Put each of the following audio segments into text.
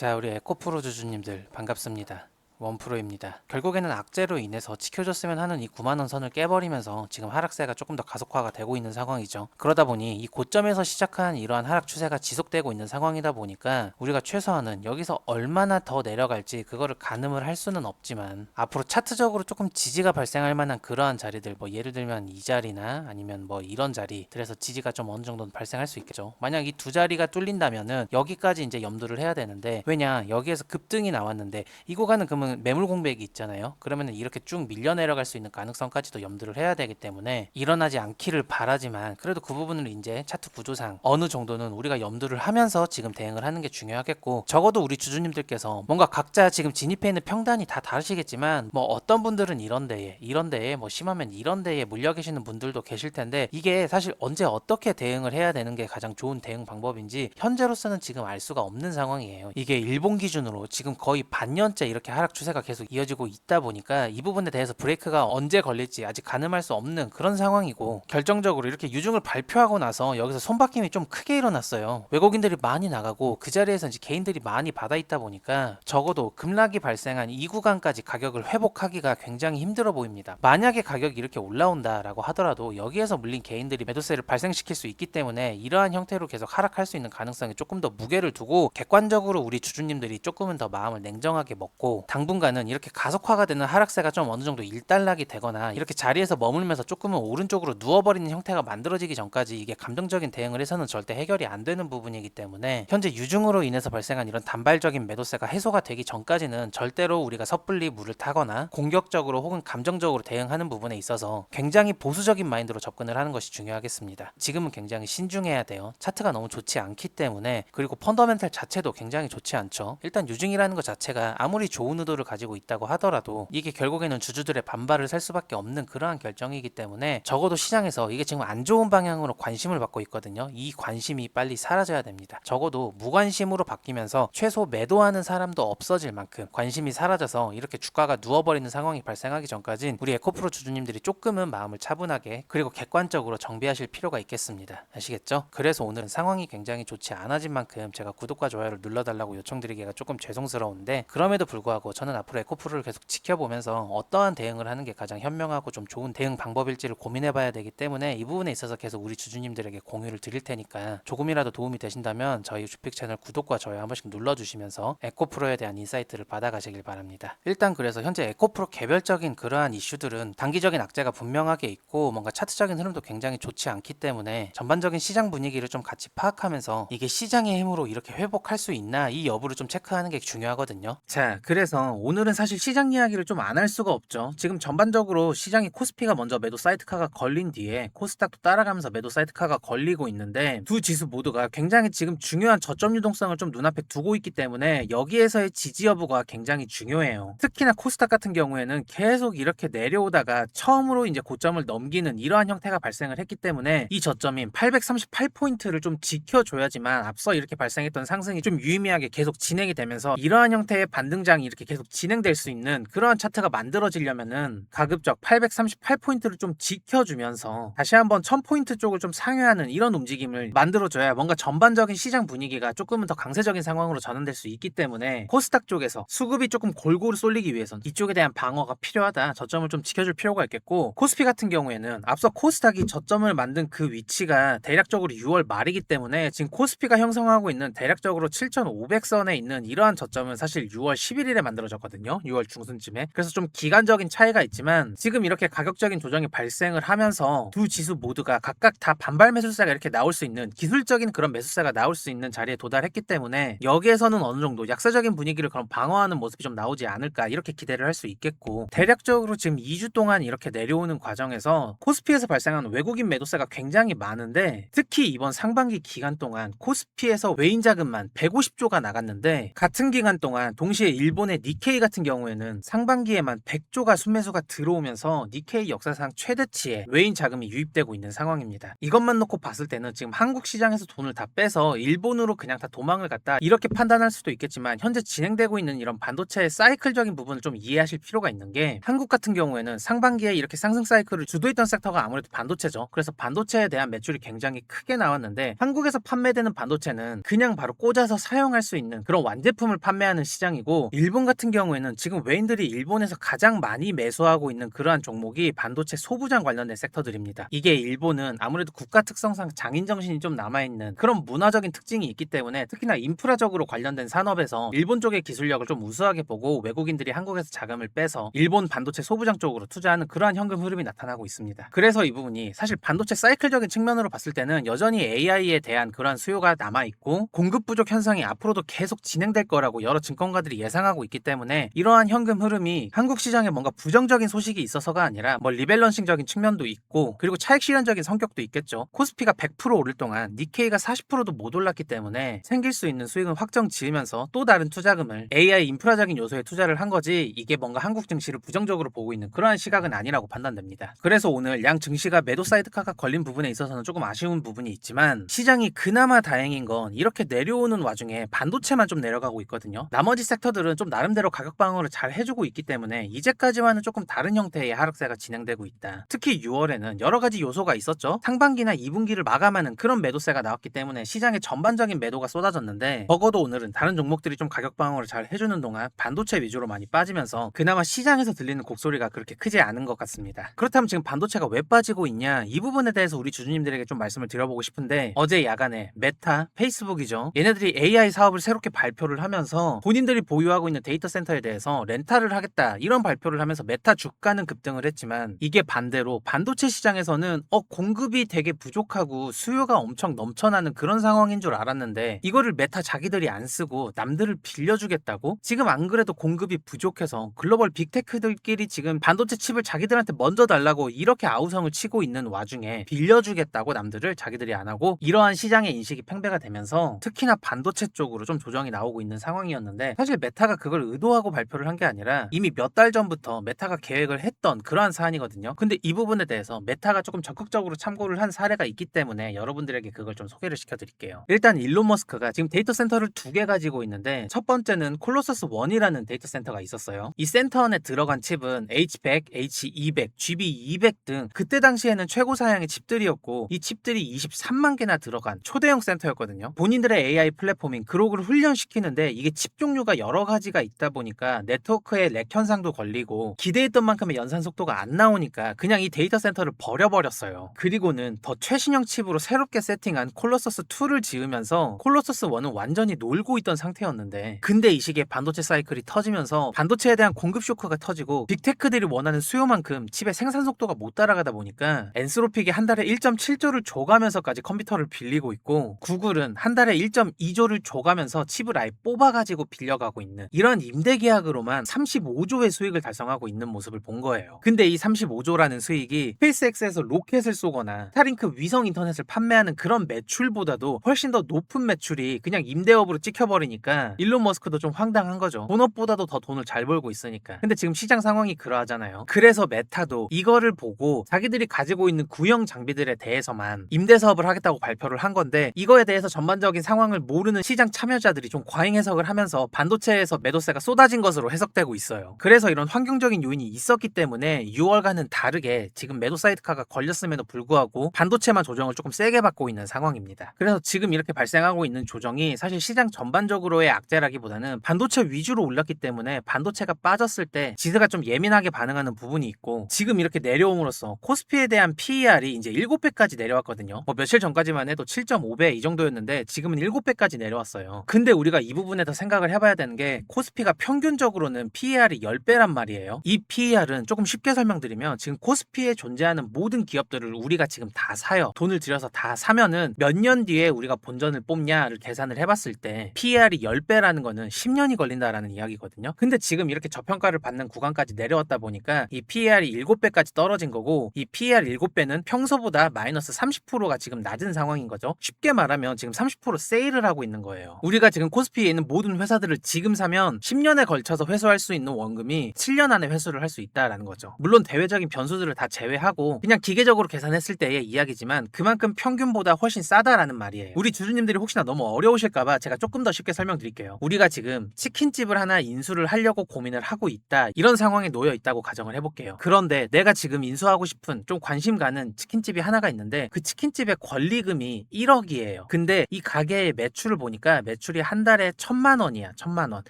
자, 우리 에코프로 주주님들 반갑습니다. 원프로입니다. 결국에는 악재로 인해서 지켜줬으면 하는 이 9만원 선을 깨버리면서 지금 하락세가 조금 더 가속화가 되고 있는 상황이죠. 그러다 보니 이 고점에서 시작한 이러한 하락 추세가 지속되고 있는 상황이다 보니까 우리가 최소한은 여기서 얼마나 더 내려갈지 그거를 가늠을 할 수는 없지만 앞으로 차트적으로 조금 지지가 발생할 만한 그러한 자리들, 뭐 예를 들면 이 자리나 아니면 뭐 이런 자리들에서 지지가 좀 어느 정도는 발생할 수 있겠죠. 만약 이 두 자리가 뚫린다면은 여기까지 이제 염두를 해야 되는데, 왜냐, 여기에서 급등이 나왔는데 이 구간은 그러면 매물 공백이 있잖아요. 그러면 이렇게 쭉 밀려 내려갈 수 있는 가능성까지도 염두를 해야 되기 때문에 일어나지 않기를 바라지만, 그래도 그 부분을 이제 차트 구조상 어느 정도는 우리가 염두를 하면서 지금 대응을 하는 게 중요하겠고, 적어도 우리 주주님들께서 뭔가 각자 지금 진입해 있는 평단이 다 다르시겠지만, 뭐 어떤 분들은 이런 데에 뭐 심하면 이런 데에 물려 계시는 분들도 계실 텐데, 이게 사실 언제 어떻게 대응을 해야 되는 게 가장 좋은 대응 방법인지 현재로서는 지금 알 수가 없는 상황이에요. 이게 일본 기준으로 지금 거의 반년째 이렇게 하락 추세가 계속 이어지고 있다 보니까 이 부분에 대해서 브레이크가 언제 걸릴지 아직 가늠할 수 없는 그런 상황이고, 결정적으로 이렇게 유중을 발표하고 나서 여기서 손바뀜이 좀 크게 일어났어요. 외국인들이 많이 나가고 그 자리에서 이제 개인들이 많이 받아 있다 보니까 적어도 급락이 발생한 이 구간까지 가격을 회복하기가 굉장히 힘들어 보입니다. 만약에 가격이 이렇게 올라온다라고 하더라도 여기에서 물린 개인들이 매도세를 발생시킬 수 있기 때문에 이러한 형태로 계속 하락할 수 있는 가능성이 조금 더 무게를 두고, 객관적으로 우리 주주님들이 조금은 더 마음을 냉정하게 먹고 당분간은 이렇게 가속화가 되는 하락세가 좀 어느 정도 일단락이 되거나 이렇게 자리에서 머물면서 조금은 오른쪽으로 누워버리는 형태가 만들어지기 전까지 이게 감정적인 대응을 해서는 절대 해결이 안 되는 부분이기 때문에, 현재 유중으로 인해서 발생한 이런 단발적인 매도세가 해소가 되기 전까지는 절대로 우리가 섣불리 물을 타거나 공격적으로 혹은 감정적으로 대응하는 부분에 있어서 굉장히 보수적인 마인드로 접근을 하는 것이 중요하겠습니다. 지금은 굉장히 신중해야 돼요. 차트가 너무 좋지 않기 때문에. 그리고 펀더멘탈 자체도 굉장히 좋지 않죠. 일단 유중이라는 것 자체가 아무리 좋은 의도를 가지고 있다고 하더라도 이게 결국에는 주주들의 반발을 살 수밖에 없는 그러한 결정이기 때문에, 적어도 시장에서 이게 지금 안 좋은 방향으로 관심을 받고 있거든요. 이 관심이 빨리 사라져야 됩니다. 적어도 무관심으로 바뀌면서 최소 매도하는 사람도 없어질 만큼 관심이 사라져서 이렇게 주가가 누워버리는 상황이 발생하기 전까진 우리 에코프로 주주님들이 조금은 마음을 차분하게 그리고 객관적으로 정비하실 필요가 있겠습니다. 아시겠죠? 그래서 오늘은 상황이 굉장히 좋지 않아진 만큼 제가 구독과 좋아요를 눌러달라고 요청드리기가 조금 죄송스러운데, 그럼에도 불구하고 저는 앞으로 에코프로를 계속 지켜보면서 어떠한 대응을 하는 게 가장 현명하고 좀 좋은 대응 방법일지를 고민해봐야 되기 때문에 이 부분에 있어서 계속 우리 주주님들에게 공유를 드릴 테니까 조금이라도 도움이 되신다면 저희 주픽 채널 구독과 좋아요 한 번씩 눌러주시면서 에코프로에 대한 인사이트를 받아가시길 바랍니다. 일단 그래서 현재 에코프로 개별적인 그러한 이슈들은 단기적인 악재가 분명하게 있고 뭔가 차트적인 흐름도 굉장히 좋지 않기 때문에 전반적인 시장 분위기를 좀 같이 파악하면서 이게 시장의 힘으로 이렇게 회복할 수 있나 이 여부를 좀 체크하는 게 중요하거든요. 자, 그래서 오늘은 사실 시장 이야기를 좀 안 할 수가 없죠. 지금 전반적으로 시장이 코스피가 먼저 매도 사이트카가 걸린 뒤에 코스닥도 따라가면서 매도 사이트카가 걸리고 있는데, 두 지수 모두가 굉장히 지금 중요한 저점 유동성을 좀 눈앞에 두고 있기 때문에 여기에서의 지지 여부가 굉장히 중요해요. 특히나 코스닥 같은 경우에는 계속 이렇게 내려오다가 처음으로 이제 고점을 넘기는 이러한 형태가 발생을 했기 때문에 이 저점인 838포인트를 좀 지켜줘야지만 앞서 이렇게 발생했던 상승이 좀 유의미하게 계속 진행이 되면서 이러한 형태의 반등장이 이렇게 계속 진행될 수 있는 그러한 차트가 만들어지려면은 가급적 838포인트를 좀 지켜주면서 다시 한번 1000포인트 쪽을 좀 상회하는 이런 움직임을 만들어줘야 뭔가 전반적인 시장 분위기가 조금은 더 강세적인 상황으로 전환될 수 있기 때문에, 코스닥 쪽에서 수급이 조금 골고루 쏠리기 위해선 이쪽에 대한 방어가 필요하다, 저점을 좀 지켜줄 필요가 있겠고, 코스피 같은 경우에는 앞서 코스닥이 저점을 만든 그 위치가 대략적으로 6월 말이기 때문에 지금 코스피가 형성하고 있는 대략적으로 7500선에 있는 이러한 저점은 사실 6월 11일에 만들어졌거든요. 6월 중순쯤에. 그래서 좀 기간적인 차이가 있지만 지금 이렇게 가격적인 조정이 발생을 하면서 두 지수 모두가 각각 다 반발 매수세가 이렇게 나올 수 있는, 기술적인 그런 매수세가 나올 수 있는 자리에 도달했기 때문에 여기에서는 어느 정도 약세적인 분위기를 그럼 방어하는 모습이 좀 나오지 않을까 이렇게 기대를 할 수 있겠고, 대략적으로 지금 2주 동안 이렇게 내려오는 과정에서 코스피에서 발생한 외국인 매도세가 굉장히 많은데, 특히 이번 상반기 기간 동안 코스피에서 외인 자금만 150조가 나갔는데 같은 기간 동안 동시에 일본의 니케이 같은 경우에는 상반기에만 100조가 순매수가 들어오면서 니케이 역사상 최대치의 외인 자금이 유입되고 있는 상황입니다. 이것만 놓고 봤을 때는 지금 한국 시장에서 돈을 다 빼서 일본으로 그냥 다 도망을 갔다 이렇게 판단할 수도 있겠지만, 현재 진행되고 있는 이런 반도체의 사이클적인 부분을 좀 이해하실 필요가 있는 게, 한국 같은 경우에는 상반기에 이렇게 상승 사이클을 주도했던 섹터가 아무래도 반도체죠. 그래서 반도체에 대한 매출이 굉장히 크게 나왔는데, 한국에서 판매되는 반도체는 그냥 바로 꽂아서 사용할 수 있는 그런 완제품을 판매하는 시장이고, 일본 같은 경우에는 지금 외인들이 일본에서 가장 많이 매수하고 있는 그러한 종목이 반도체 소부장 관련된 섹터들입니다. 이게 일본은 아무래도 국가 특성상 장인 정신이 좀 남아있는 그런 문화적인 특징이 있기 때문에, 특히나 인프라적으로 관련된 산업에서 일본 쪽의 기술력을 좀 우수하게 보고 외국인들이 한국에서 자금을 빼서 일본 반도체 소부장 쪽으로 투자하는 그러한 현금 흐름이 나타나고 있습니다. 그래서 이 부분이 사실 반도체 사이클적인 측면으로 봤을 때는 여전히 AI에 대한 그러한 수요가 남아있고 공급 부족 현상이 앞으로도 계속 진행될 거라고 여러 증권가들이 예상하고 있기 때문에, 이러한 현금 흐름이 한국 시장에 뭔가 부정적인 소식이 있어서가 아니라 뭐 리밸런싱적인 측면도 있고, 그리고 차익 실현적인 성격도 있겠죠. 코스피가 100% 오를 동안 니케이가 40%도 못 올랐기 때문에 생길 수 있는 수익은 확정 지으면서 또 다른 투자금을 AI 인프라적인 요소에 투자를 한 거지, 이게 뭔가 한국 증시를 부정적으로 보고 있는 그러한 시각은 아니라고 판단됩니다. 그래서 오늘 양 증시가 매도 사이드카가 걸린 부분에 있어서는 조금 아쉬운 부분이 있지만, 시장이 그나마 다행인 건 이렇게 내려오는 와중에 반도체만 좀 내려가고 있거든요. 나머지 섹터들은 좀 나름대로 가격 방어를 잘 해주고 있기 때문에 이제까지와는 조금 다른 형태의 하락세가 진행되고 있다. 특히 6월에는 여러 가지 요소가 있었죠. 상반기나 2분기를 마감하는 그런 매도세가 나왔기 때문에 시장의 전반적인 매도가 쏟아졌는데, 적어도 오늘은 다른 종목들이 좀 가격 방어를 잘 해주는 동안 반도체 위주로 많이 빠지면서 그나마 시장에서 들리는 곡소리가 그렇게 크지 않은 것 같습니다. 그렇다면 지금 반도체가 왜 빠지고 있냐, 이 부분에 대해서 우리 주주님들에게 좀 말씀을 드려보고 싶은데, 어제 야간에 메타, 페이스북이죠, 얘네들이 AI 사업을 새롭게 발표를 하면서 본인들이 보유하고 있는 데이터 센터에 대해서 렌탈을 하겠다 이런 발표를 하면서 메타 주가는 급등을 했지만, 이게 반대로 반도체 시장에서는 공급이 되게 부족하고 수요가 엄청 넘쳐나는 그런 상황인 줄 알았는데, 이거를 메타 자기들이 안 쓰고 남들을 빌려주겠다고, 지금 안 그래도 공급이 부족해서 글로벌 빅테크들끼리 지금 반도체 칩을 자기들한테 먼저 달라고 이렇게 아우성을 치고 있는 와중에 빌려주겠다고 남들을 자기들이 안 하고, 이러한 시장의 인식이 팽배가 되면서 특히나 반도체 쪽으로 좀 조정이 나오고 있는 상황이었는데, 사실 메타가 그걸 의도하고 발표를 한 게 아니라 이미 몇 달 전부터 메타가 계획을 했던 그러한 사안이거든요. 근데 이 부분에 대해서 메타가 조금 적극적으로 참고를 한 사례가 있기 때문에 여러분들에게 그걸 좀 소개를 시켜드릴게요. 일단 일론 머스크가 지금 데이터 센터를 2개 가지고 있는데, 첫 번째는 콜로서스 1이라는 데이터 센터가 있었어요. 이 센터 안에 들어간 칩은 H100, H200, GB200 등 그때 당시에는 최고 사양의 칩들이었고, 이 칩들이 23만 개나 들어간 초대형 센터였거든요. 본인들의 AI 플랫폼인 그록을 훈련시키는데 이게 칩 종류가 여러 가지가 있다 보니까 네트워크에 렉 현상도 걸리고 기대했던 만큼의 연산 속도가 안 나오니까 그냥 이 데이터 센터를 버려버렸어요. 그리고는 더 최신형 칩으로 새롭게 세팅한 콜로서스 2를 지으면서 콜로서스 1은 완전히 놀고 있던 상태였는데, 근데 이 시기에 반도체 사이클이 터지면서 반도체에 대한 공급 쇼크가 터지고 빅테크들이 원하는 수요만큼 칩의 생산 속도가 못 따라가다 보니까 엔스로픽이 한 달에 1.7조를 줘가면서까지 컴퓨터를 빌리고 있고, 구글은 한 달에 1.2조를 줘가면서 칩을 아예 뽑아가지고 빌려가고 있는 이런 임대 계약으로만 35조의 수익을 달성하고 있는 모습을 본 거예요. 근데 이 35조라는 수익이 스페이스X에서 로켓을 쏘거나 스타링크 위성 인터넷을 판매하는 그런 매출보다도 훨씬 더 높은 매출이 그냥 임대업으로 찍혀버리니까 일론 머스크도 좀 황당한 거죠. 본업보다도 더 돈을 잘 벌고 있으니까. 근데 지금 시장 상황이 그러하잖아요. 그래서 메타도 이거를 보고 자기들이 가지고 있는 구형 장비들에 대해서만 임대 사업을 하겠다고 발표를 한 건데, 이거에 대해서 전반적인 상황을 모르는 시장 참여자들이 좀 과잉 해석을 하면서 반도체에서 매도세가 쏟아진 것으로 해석되고 있어요. 그래서 이런 환경적인 요인이 있었기 때문에 6월과는 다르게 지금 매도 사이드카가 걸렸음에도 불구하고 반도체만 조정을 조금 세게 받고 있는 상황입니다. 그래서 지금 이렇게 발생하고 있는 조정이 사실 시장 전반적으로의 악재라기보다는 반도체 위주로 올랐기 때문에 반도체가 빠졌을 때 지수가 좀 예민하게 반응하는 부분이 있고, 지금 이렇게 내려옴으로써 코스피에 대한 PER이 이제 7배까지 내려왔거든요. 며칠 전까지만 해도 7.5배 이 정도였는데 지금은 7배까지 내려왔어요. 근데 우리가 이 부분에 더 생각을 해봐야 되는 게, 코스피가 평균적으로는 PER이 10배란 말이에요. 이 PER은 조금 쉽게 설명드리면, 지금 코스피에 존재하는 모든 기업들을 우리가 지금 다 사요. 돈을 들여서 다 사면은 몇 년 뒤에 우리가 본전을 뽑냐를 계산을 해봤을 때 PER이 10배라는 거는 10년이 걸린다라는 이야기거든요. 근데 지금 이렇게 저평가를 받는 구간까지 내려왔다 보니까 이 PER이 7배까지 떨어진 거고, 이 PER 7배는 평소보다 마이너스 30%가 지금 낮은 상황인 거죠. 쉽게 말하면 지금 30% 세일을 하고 있는 거예요. 우리가 지금 코스피에 있는 모든 회사들을 지금 사면 10년 10년에 걸쳐서 회수할 수 있는 원금이 7년 안에 회수를 할 수 있다라는 거죠. 물론 대외적인 변수들을 다 제외하고 그냥 기계적으로 계산했을 때의 이야기지만 그만큼 평균보다 훨씬 싸다라는 말이에요. 우리 주주님들이 혹시나 너무 어려우실까봐 제가 조금 더 쉽게 설명드릴게요. 우리가 지금 치킨집을 하나 인수를 하려고 고민을 하고 있다, 이런 상황에 놓여 있다고 가정을 해볼게요. 그런데 내가 지금 인수하고 싶은 좀 관심 가는 치킨집이 하나가 있는데 그 치킨집의 권리금이 1억이에요. 근데 이 가게의 매출을 보니까 매출이 한 달에 1,000만 원이야. 1,000만 원.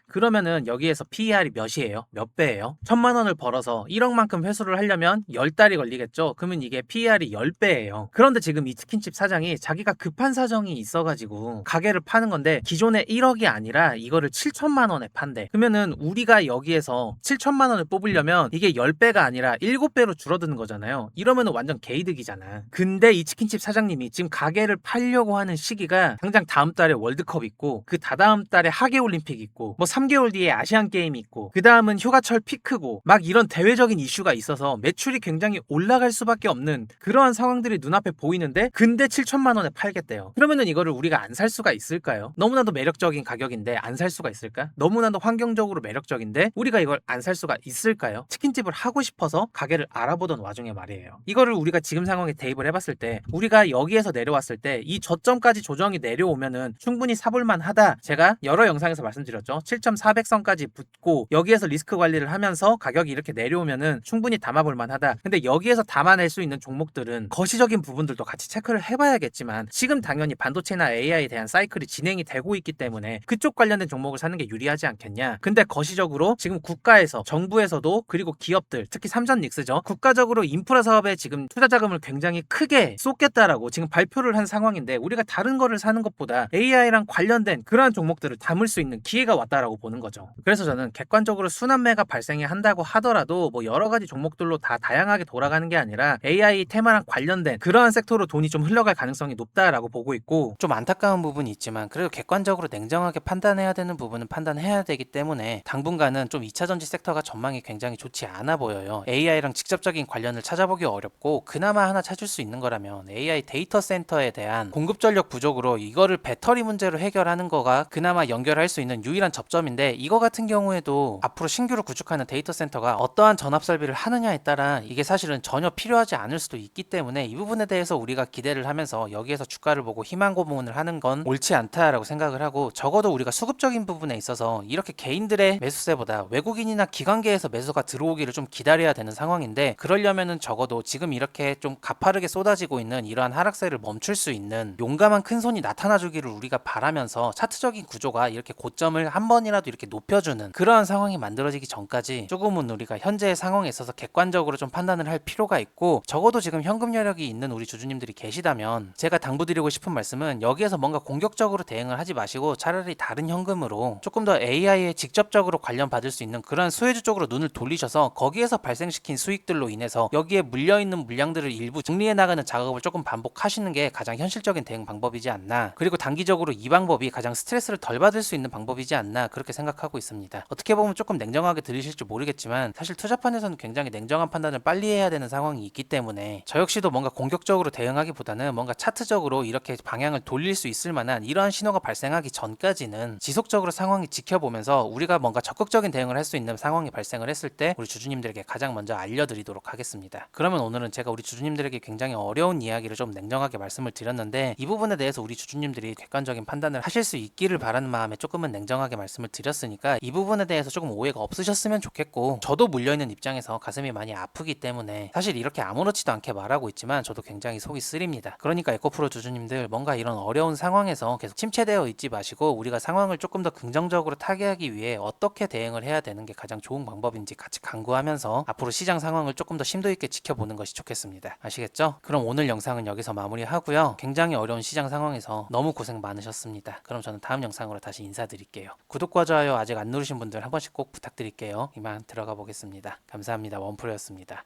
그러면은 여기에서 PER이 몇이에요? 몇 배예요? 1,000만 원을 벌어서 1억만큼 회수를 하려면 10달이 걸리겠죠? 그러면 이게 PER이 10배예요. 그런데 지금 이 치킨집 사장이 자기가 급한 사정이 있어가지고 가게를 파는 건데 기존에 1억이 아니라 이거를 7천만 원에 판대. 그러면은 우리가 여기에서 7천만 원을 뽑으려면 이게 10배가 아니라 7배로 줄어드는 거잖아요. 이러면은 완전 개이득이잖아. 근데 이 치킨집 사장님이 지금 가게를 팔려고 하는 시기가 당장 다음 달에 월드컵 있고 그 다다음 달에 하계올림픽 있고 뭐 3개월 뒤에 아시안게임이 있고 그 다음은 휴가철 피크고 막 이런 대외적인 이슈가 있어서 매출이 굉장히 올라갈 수밖에 없는 그러한 상황들이 눈앞에 보이는데 근데 7천만 원에 팔겠대요. 그러면은 이거를 우리가 안 살 수가 있을까요? 너무나도 매력적인 가격인데 안 살 수가 있을까? 너무나도 환경적으로 매력적인데 우리가 이걸 안 살 수가 있을까요? 치킨집을 하고 싶어서 가게를 알아보던 와중에 말이에요. 이거를 우리가 지금 상황에 대입을 해봤을 때 우리가 여기에서 내려왔을 때 이 저점까지 조정이 내려오면은 충분히 사볼만 하다. 제가 여러 영상에서 말씀드렸죠. 7.400선까지 붙고 여기에서 리스크 관리를 하면서 가격이 이렇게 내려오면은 충분히 담아볼만 하다. 근데 여기에서 담아낼 수 있는 종목들은 거시적인 부분들도 같이 체크를 해봐야겠지만 지금 당연히 반도체나 AI에 대한 사이클이 진행이 되고 있기 때문에 그쪽 관련된 종목을 사는 게 유리하지 않겠냐. 근데 거시적으로 지금 국가에서 정부에서도 그리고 기업들 특히 삼전닉스죠. 국가적으로 인프라 사업에 지금 투자 자금을 굉장히 크게 쏟겠다라고 지금 발표를 한 상황인데 우리가 다른 거를 사는 것보다 AI랑 관련된 그러한 종목들을 담을 수 있는 기회가 왔다라고 보는 거죠. 그래서 저는 객관적으로 순환매가 발생이 한다고 하더라도 뭐 여러 가지 종목들로 다 다양하게 돌아가는 게 아니라 AI 테마랑 관련된 그러한 섹터로 돈이 좀 흘러갈 가능성이 높다라고 보고 있고 좀 안타까운 부분이 있지만 그래도 객관적으로 냉정하게 판단해야 되는 부분은 판단해야 되기 때문에 당분간은 좀 2차전지 섹터가 전망이 굉장히 좋지 않아 보여요. AI랑 직접적인 관련을 찾아보기 어렵고 그나마 하나 찾을 수 있는 거라면 AI 데이터 센터에 대한 공급 전력 부족으로 이거를 배터리 문제로 해결하는 거가 그나마 연결할 수 있는 유일한 접점인데 이거 같은 경우에도 앞으로 신규로 구축하는 데이터 센터가 어떠한 전압 설비를 하느냐에 따라 이게 사실은 전혀 필요하지 않을 수도 있기 때문에 이 부분에 대해서 우리가 기대를 하면서 여기에서 주가를 보고 희망 고문을 하는 건 옳지 않다라고 생각을 하고 적어도 우리가 수급적인 부분에 있어서 이렇게 개인들의 매수세보다 외국인이나 기관계에서 매수가 들어오기를 좀 기다려야 되는 상황인데 그러려면은 적어도 지금 이렇게 좀 가파르게 쏟아지고 있는 이러한 하락세를 멈출 수 있는 용감한 큰 손이 나타나주기를 우리가 바라면서 차트적인 구조가 이렇게 고점을 한 번이라도 이렇게 높여주는 그러한 상황이 만들어지기 전까지 조금은 우리가 현재의 상황에 있어서 객관적으로 좀 판단을 할 필요가 있고 적어도 지금 현금 여력이 있는 우리 주주님들이 계시다면 제가 당부드리고 싶은 말씀은 여기에서 뭔가 공격적으로 대응을 하지 마시고 차라리 다른 현금으로 조금 더 AI에 직접적으로 관련 받을 수 있는 그런 수혜주 쪽으로 눈을 돌리셔서 거기에서 발생시킨 수익들로 인해서 여기에 물려있는 물량들을 일부 정리해 나가는 작업을 조금 반복하시는 게 가장 현실적인 대응 방법이지 않나. 그리고 단기적으로 이 방법이 가장 스트레스를 덜 받을 수 있는 방법이지 않나 그렇게 생각하고 있습니다. 어떻게 보면 조금 냉정하게 들으실지 모르겠지만 사실 투자판에서는 굉장히 냉정한 판단을 빨리 해야 되는 상황이 있기 때문에 저 역시도 뭔가 공격적으로 대응하기보다는 뭔가 차트적으로 이렇게 방향을 돌릴 수 있을 만한 이러한 신호가 발생하기 전까지는 지속적으로 상황이 지켜보면서 우리가 뭔가 적극적인 대응을 할 수 있는 상황이 발생을 했을 때 우리 주주님들에게 가장 먼저 알려드리도록 하겠습니다. 그러면 오늘은 제가 우리 주주님들에게 굉장히 어려운 이야기를 좀 냉정하게 말씀을 드렸는데 이 부분에 대해서 우리 주주님들이 객관적인 판단을 하실 수 있기를 바라는 마음에 조금은 냉정하게 말씀을 드렸으니까 이 부분에 대해서 조금 오해가 없으셨으면 좋겠고 저도 물려있는 입장에서 가슴이 많이 아프기 때문에 사실 이렇게 아무렇지도 않게 말하고 있지만 저도 굉장히 속이 쓰립니다. 그러니까 에코프로 주주님들 뭔가 이런 어려운 상황에서 계속 침체되어 있지 마시고 우리가 상황을 조금 더 긍정적으로 타개하기 위해 어떻게 대응을 해야 되는 게 가장 좋은 방법인지 같이 강구하면서 앞으로 시장 상황을 조금 더 심도 있게 지켜보는 것이 좋겠습니다. 아시겠죠? 그럼 오늘 영상은 여기서 마무리하고요. 굉장히 어려운 시장 상황에서 너무 고생 많으셨습니다. 그럼 저는 다음 영상으로 다시 인사드릴게요. 구독과 좋아요 아직 안 누르신 분들 한 번씩 꼭 부탁드릴게요. 이만 들어가 보겠습니다. 감사합니다. 원프로였습니다.